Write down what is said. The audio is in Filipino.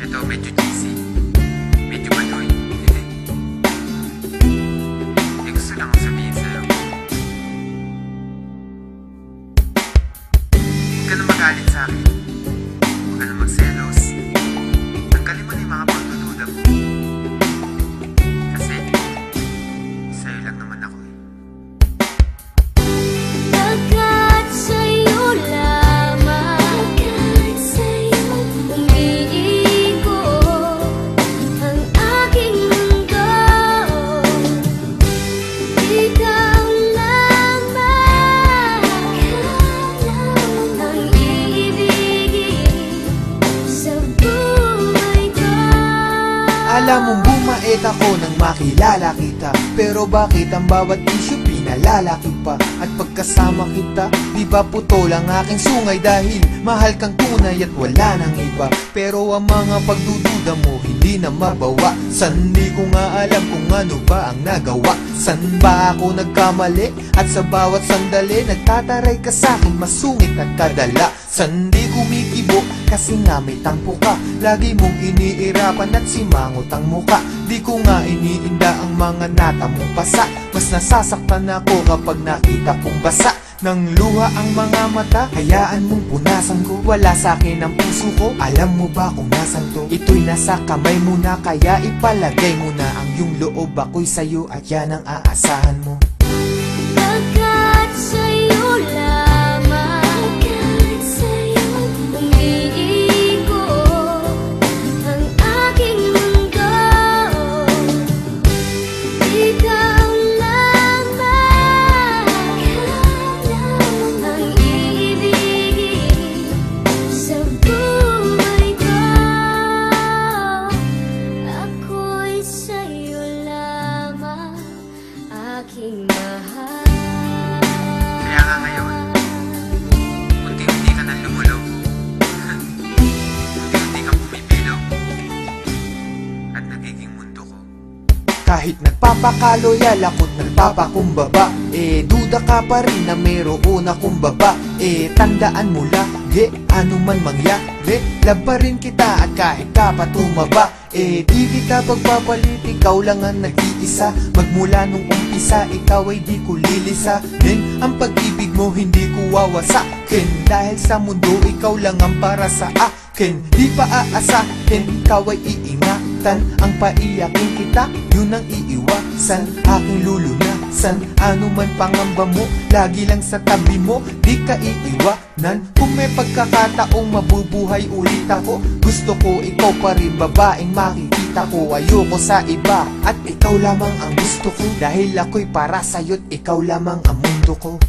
Ito, medyo cheesy. Medyo madoy. Eh, gusto lang akong sabihin sa'yo. Huwag ka na magalit sa'kin. Huwag ka na magselos. Tanggalin mo na yung mga pagdududa mo. Kasi, sa'yo lang naman ako eh. Pagkat sa'yo lamang, umiikot ang aking mundo. Ikaw lamang ang iibigin sa buhay ko. Alam mong bumait ako nang makilala kita, pero bakit ang bawat isyu pinalalaki pa? At pagkasama kita, di ba putol ang aking sungay? Dahil mahal kang tunay at wala nang iba. Pero ang mga pagdududa mo hindi na mabawa. San di ko nga alam kung ano ba ang nagawa. San ba ako nagkamali? At sa bawat sandali nagtataray ka sa'kin, masungit at kadala. San di kumikibo? Kasi nga may tampo ka. Lagi mong iniirapan at simangot ang muka. Di ko nga iniinda ang mga natamong pasa. Mas nasasaktan ako kapag nakita kong basa ng luha ang mga mata. Hayaan mong punasan ko, wala sa'kin ang puso ko. Alam mo ba kung nasan to? Ito'y nasa kamay mo na, kaya ipalagay mo na ang iyong loob. Ako'y sa'yo at yan ang aasahan mo. Pagkat sa'yo lamang, umiikot ang aking mundo. Ikaw lamang ang iibigin sa buhay ko. Ako'y sa'yo lamang, aking mahal. Kaya nga ngayon, unti-unti ka nang lumulog. Unti-unti kang pumipilog. At nagiging mundo ko. Kahit nagpapakaloyal ako't nagpapakumbaba, duda ka pa rin na mayroon akong baba. Tandaan mo lagi, ano man mangyari, labarin kita at kahit ka pa tumaba. Di kita pagpapalit, ikaw lang ang nag-iisa. Magmula nung umpisa, ikaw ay di ko lilisanin. Ang pag-ibig mo hindi ko wawasakin, dahil sa mundo ikaw lang ang para sa akin. Di pa aasahin, ikaw ay iingatan. Ang paiyakin kita, yun ang iiwasan. Aking lulunasan, ano man pangamba mo, lagi lang sa tabi mo, di ka iiwanan. Kung may pagkakataong mabubuhay ulit ako, gusto ko ikaw pa rin, babaeng makikita ko. Ayoko sa iba, at ikaw lamang ang gusto ko. Dahil ako'y para sa'yo't ikaw lamang ang mundo ko.